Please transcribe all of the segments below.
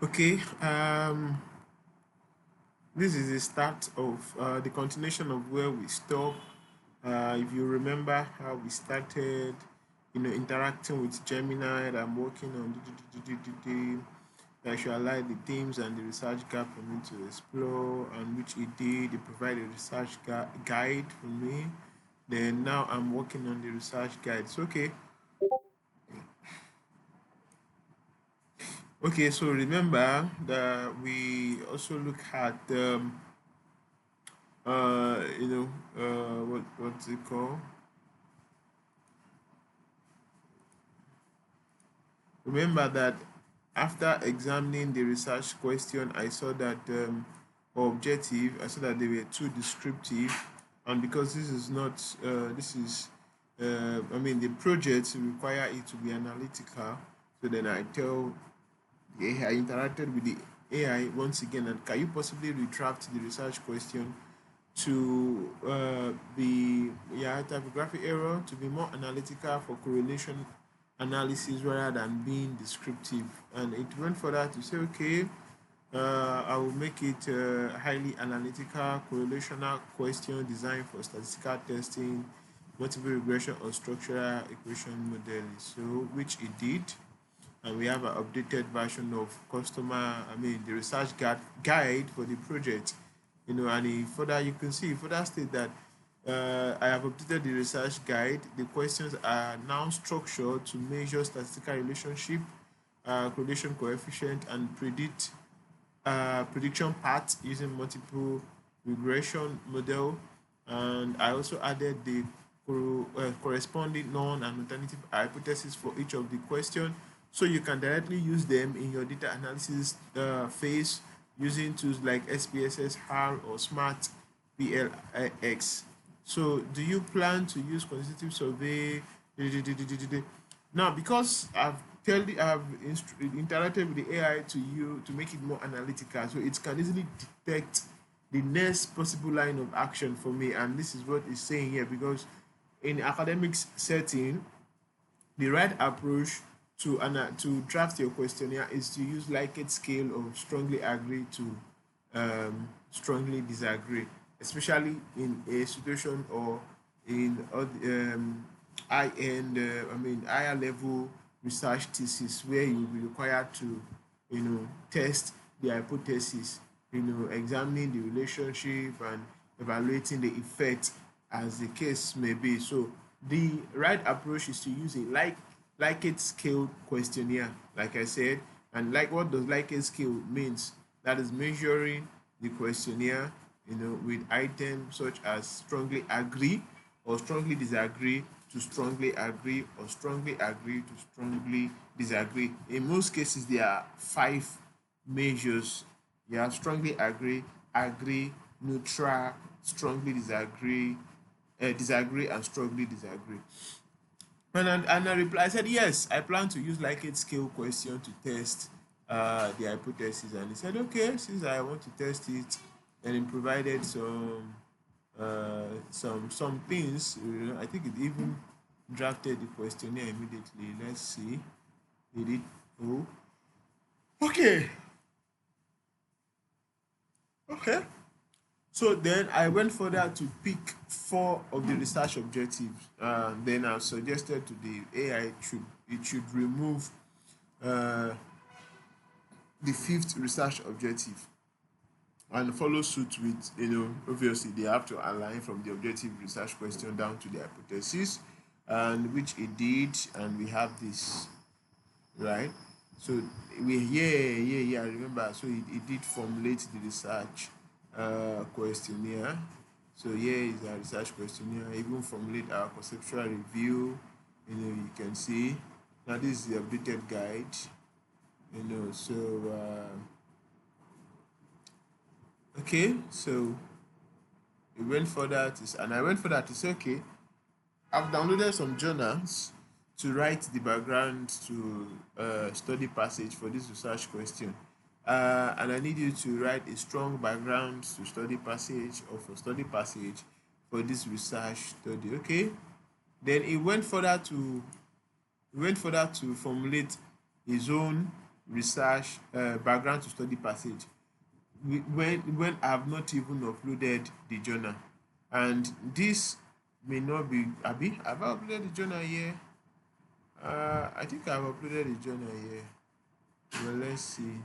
Okay, this is the start of the continuation of where we stop. If you remember how we started, interacting with Gemini, and I'm working on I should highlight the themes and the research gap for me to explore, and which it did. It provided a research guide for me. Then now I'm working on the research guide. So okay, okay. So remember that we also look at what's it called? Remember that after examining the research question, I saw that or objective, I saw that they were too descriptive, and because this is not, this is, I mean, the projects require it to be analytical. So then I tell the AI, I interacted with the AI once again, and can you possibly redraft the research question to be typographic error to be more analytical for correlation analysis rather than being descriptive. And it went further to say, okay, I will make it highly analytical correlational question designed for statistical testing, multiple regression or structural equation modeling. So which it did, and we have an updated version of the research guide for the project. And further, you can see further state that I have updated the research guide. The questions are now structured to measure statistical relationship, correlation coefficient, and prediction paths using multiple regression model. And I also added the corresponding known and alternative hypotheses for each of the question, so you can directly use them in your data analysis phase using tools like SPSS, R, or Smart PLX. So do you plan to use quantitative survey? Now, because I've interacted with the AI to make it more analytical, so it can easily detect the next possible line of action for me, and this is what it's saying here. Because in academics setting, the right approach to draft your questionnaire is to use Likert scale of strongly agree to strongly disagree, especially in a situation or in high end, higher level research thesis where you'll be required to, test the hypothesis, examining the relationship and evaluating the effect as the case may be. So the right approach is to use a Likert scale questionnaire, like I said. And like, what does Likert scale means? That is measuring the questionnaire, with items such as strongly agree or strongly disagree to strongly agree or strongly agree to strongly disagree. In most cases, there are 5 measures. You have strongly agree, neutral, strongly disagree, disagree, and strongly disagree. And I replied, I said, yes, I plan to use Likert scale question to test the hypothesis. And he said, okay, since I want to test it, and he provided some things. I think it even drafted the questionnaire immediately. Let's see. Did it? Oh, okay. Okay. So then I went further to pick 4 of the research objectives. Then I suggested to the AI it should remove uh, the 5th research objective and follow suit with, obviously they have to align from the objective research question down to the hypothesis, and which it did, and we have this, right? So I remember. So it did formulate the research questionnaire. So here is our research questionnaire. Even formulate our conceptual review. You can see now this is the updated guide. So okay, so we went further to, and I went further to say, okay, I've downloaded some journals to write the background to study passage for this research question. And I need you to write a strong background to study passage or for study passage for this research study. Okay. Then he went further to formulate his own research background to study passage when I have not even uploaded the journal. And this may not be Abi. Have I uploaded the journal here? I think I've uploaded the journal here. Well, let's see.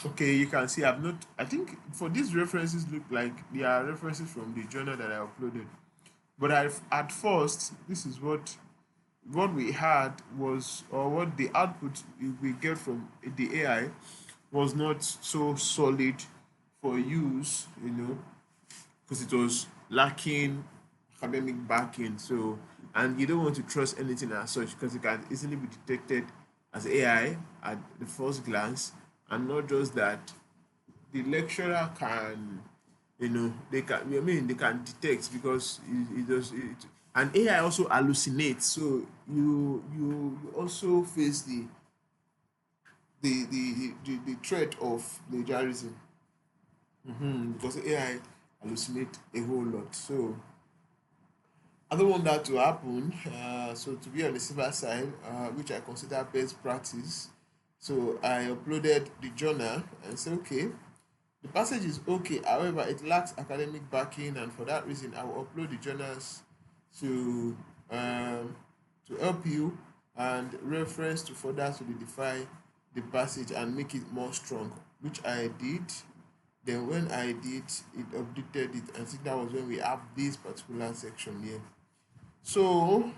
Okay, you can see I've not. I think for these references look like they are references from the journal that I uploaded. But at first, this is what we had was, or what the output we get from the AI was not so solid for use, because it was lacking academic backing. So, and you don't want to trust anything as such because it can easily be detected as AI at the first glance, and not just that, the lecturer can, they can, I mean, they can detect because it does it, and AI also hallucinates. So you also face the threat of plagiarism, because AI hallucinate a whole lot. So I don't want that to happen. So to be on the safer side, which I consider best practice, so I uploaded the journal and said, okay, the passage is okay. However, it lacks academic backing, and for that reason, I will upload the journals to um, to help you and reference to further solidify the passage and make it more strong, which I did. Then when I did, it updated it. I think that was when we have this particular section here. So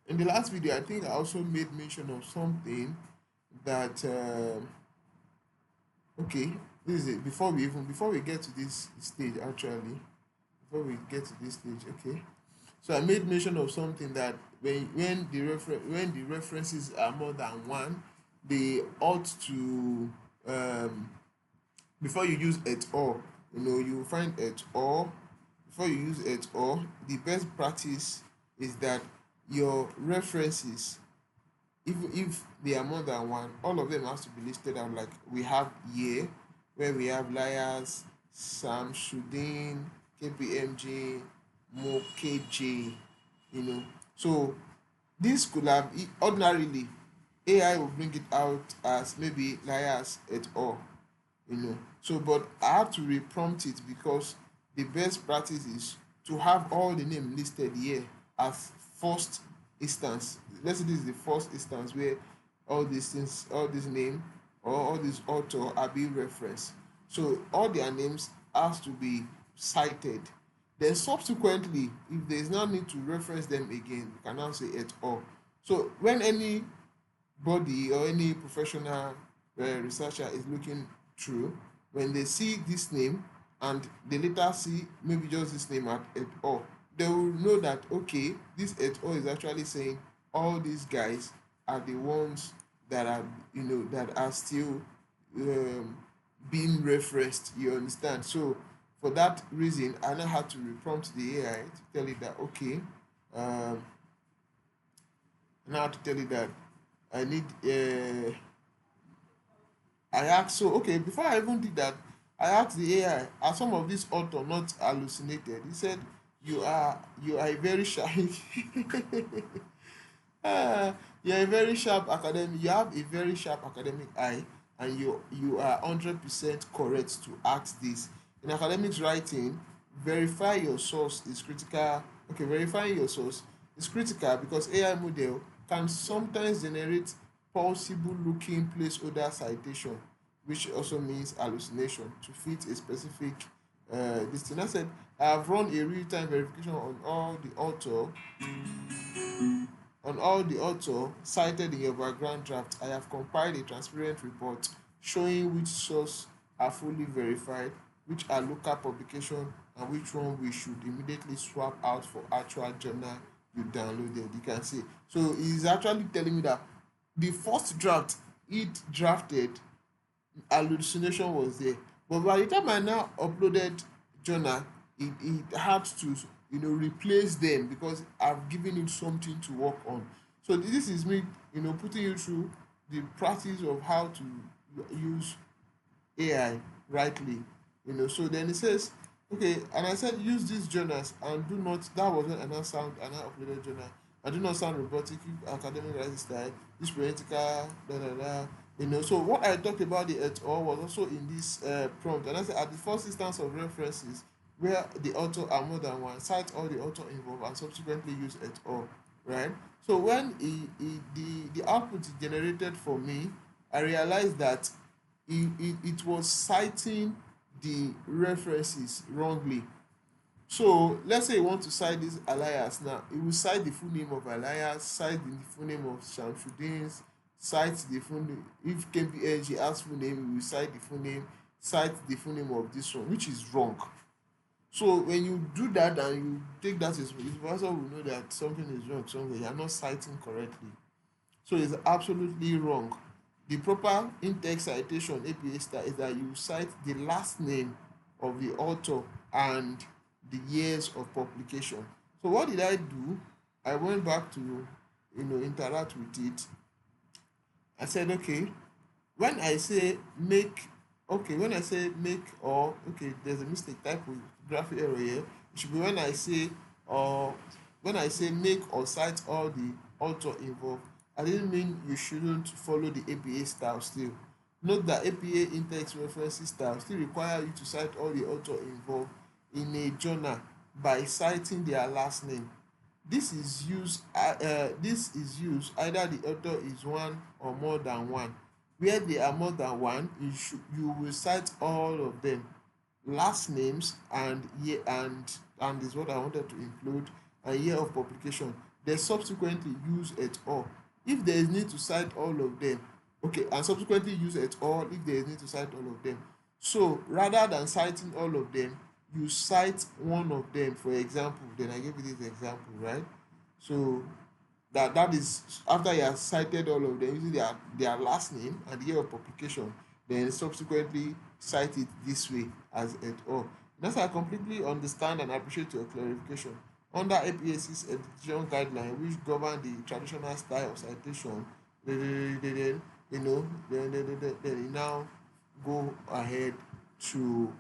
in the last video, I think I also made mention of something that okay, this is it. Before we get to this stage, actually, before we get to this stage, okay. So I made mention of something that when the references are more than one, they ought to before you use et al, you find et al. Before you use et al, the best practice is that your references, if they are more than one, all of them has to be listed out. Like we have here, where we have liars, Sam Shudin, KPMG, Mokj, So this could have ordinarily AI will bring it out as maybe liars et al. So but I have to reprompt it because the best practice is to have all the name listed here as first instance. Let's say this is the first instance where all these things, all this name or all this author are being referenced. So all their names has to be cited. Then subsequently, if there is no need to reference them again, you can now say et al. So when any body or any professional researcher is looking through, when they see this name and they later see maybe just this name at et al, they will know that okay, this et al is actually saying all these guys are the ones that are that are still being referenced. You understand? So for that reason, I now had to reprompt the AI to tell it that okay, now to tell it that I need I asked, so okay, before I even did that, I asked the AI, are some of these author not hallucinated? He said, you are a very shy Ah, you're a very sharp academic, you have a very sharp academic eye, and you are 100% correct to ask this. In academics writing, verify your source is critical. Okay, verifying your source is critical because AI model can sometimes generate possible looking placeholder citation, which also means hallucination to fit a specific this thing. I said I have run a real-time verification on all the author cited in your background draft. I have compiled a transparent report showing which sources are fully verified, which are local publication, and which one we should immediately swap out for actual journal you downloaded. You can see. So he's actually telling me that the first draft it drafted, hallucination was there. But by the time I now uploaded journal, it had to replace them because I've given it something to work on. So this is me putting you through the practice of how to use AI rightly. So then it says, okay, and I said use these journals and do not, that was when I now uploaded journal, and do not sound robotic, academic writing style, this political, da da da. So what I talked about the et al was also in this prompt, and I said at the first instance of references where the author are more than one, cite all the author involved and subsequently use et al. Right? So when the output is generated for me, I realized that it was citing the references wrongly. So let's say you want to cite this Alias now, it will cite the full name of Alias, cite the full name of Shamsuddin's, cite the full name. If KPNG has full name, it will cite the full name, cite the full name of this one, which is wrong. So when you do that and you take that, the supervisor will know that something is wrong somewhere. You are not citing correctly. So it's absolutely wrong. The proper in-text citation APA style is that you cite the last name of the author and the years of publication. So what did I do? I went back to interact with it. I said, okay, when I say make, okay, when I say make, or okay, there's a mistake, typography error here. It should be when I say or when I say make or cite all the author involved. I didn't mean you shouldn't follow the APA style still. Note that APA in-text referencing style still require you to cite all the author involved in a journal by citing their last name. This is used either the author is one or more than one. Where they are more than one, you will cite all of them, last names and year, and is what I wanted to include, and year of publication. Then subsequently use et al. If there is need to cite all of them, okay, and subsequently use et al. If there is need to cite all of them. So rather than citing all of them, you cite one of them. For example, then I give you this example, right? So that is after you have cited all of them using their last name and the year of publication, then subsequently cite it this way as et al. That's I completely understand and appreciate your clarification. Under APAC's edition guideline, which govern the traditional style of citation, then you now go ahead to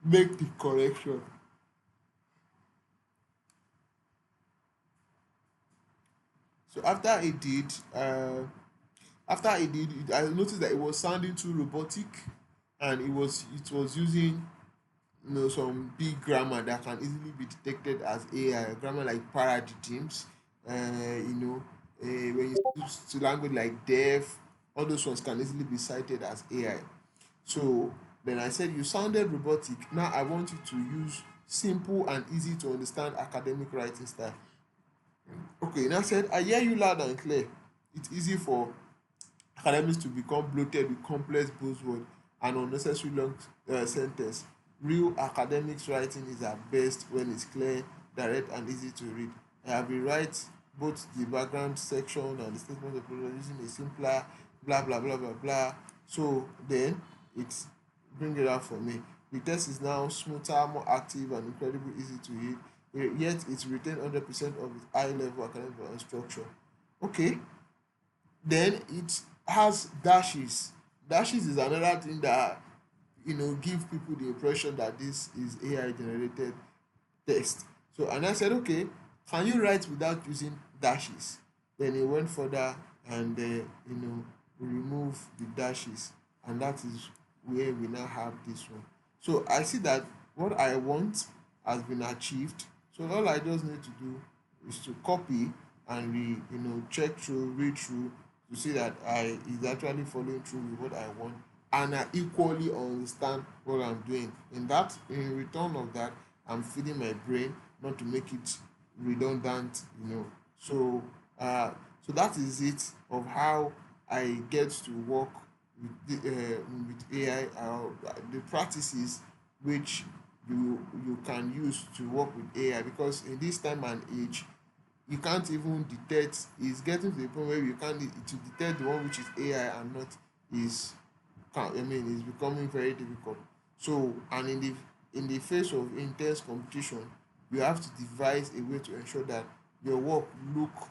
make the correction. So after it did, I noticed that it was sounding too robotic, and it was using some big grammar that can easily be detected as AI grammar, like paradigms. When you use to language like dev, all those ones can easily be cited as AI. So then I said you sounded robotic. Now I want you to use simple and easy to understand academic writing style. Okay, now I said I hear you loud and clear. It's easy for academics to become bloated with complex buzzwords and unnecessary long sentence. Real academics writing is at best when it's clear, direct, and easy to read. I have rewrite both the background section and the statement of purpose using a simpler blah blah blah blah blah. So then it's bring it out for me. The text is now smoother, more active, and incredibly easy to read. Yet it retains 100% of its high level academic structure. Okay, then it has dashes. Dashes is another thing that give people the impression that this is AI generated text. So and I said, okay, can you write without using dashes? Then he went further and remove the dashes, and that is where we now have this one. So I see that what I want has been achieved. So all I just need to do is to copy and check through, read through to see that I is actually following through with what I want, and I equally understand what I'm doing. In return of that, I'm feeding my brain not to make it redundant. So so that is it of how I get to work with AI, the practices which you can use to work with AI, because in this time and age you can't even detect. It's getting to the point where you can't to detect the one which is AI and not is it's becoming very difficult. So and in the face of intense competition, you have to devise a way to ensure that your work look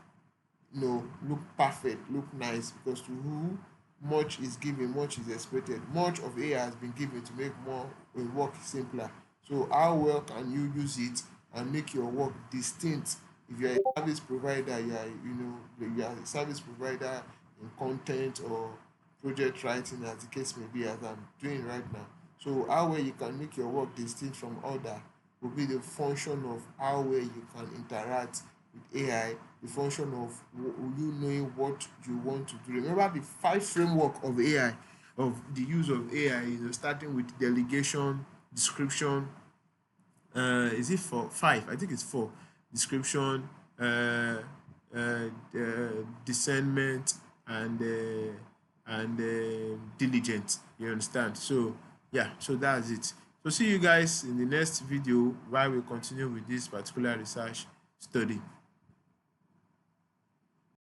perfect, look nice, because to who much is given, much is expected. Much of AI has been given to make more work simpler. So how well can you use it and make your work distinct? If you're a service provider, you are a service provider in content or project writing, as the case may be, as I'm doing right now. So how well you can make your work distinct from other will be the function of how well you can interact with AI, the function of you knowing what you want to do. Remember the five framework of AI, of the use of AI, starting with delegation, description, is it four? Five? I think it's four. Description, discernment, and diligent. You understand? So yeah, so that's it. So see you guys in the next video while we continue with this particular research study.